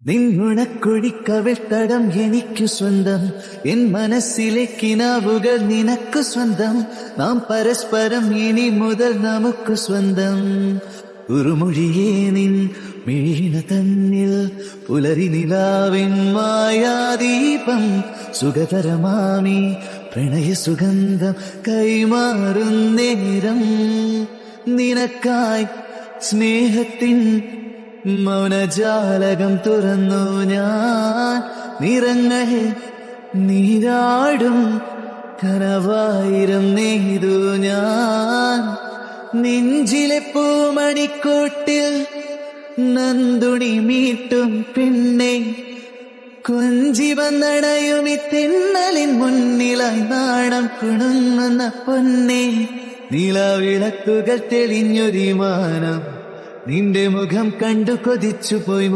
നിന്നുണക്കൊഴിക്കവിട്ടടം എനിക്കു സ്വന്തം, എൻ മനസ്സിലെ കിനാവുകൾ നിനക്കു സ്വന്തം. നാം പരസ്പരം ഇനി മുതൽ നമുക്കു സ്വന്തം. ഉറുമൊഴിയേ നിൻ മിഴിന തന്നിൽ പുലരി നിലാവിൻ മായാദീപം. സുഖതരമാമി പ്രണയ സുഗന്ധം കൈമാറുന്നേരം നിനക്കായി സ്നേഹത്തിൻ മൗനജാലകം തുറന്നു ഞാൻ. നിറങ്ങൾ നീരാടും കനവായിരം നെയ്തു ഞാൻ. നെഞ്ചിലെ പൂമണിക്കൂട്ടിൽ നന്ദുണി മീട്ടും പെണ്ണെ, കൊഞ്ചി വന്നടയുമി തെന്നലിൻ മുന്നിലായി നാണം കുണുങ്ങുന്ന പൊന്നെ. നിലാവിളക്കുകൾ തെളിഞ്ഞൊരു മാനം, നിന്റെ മുഖം കണ്ടു കൊതിച്ചു പോയി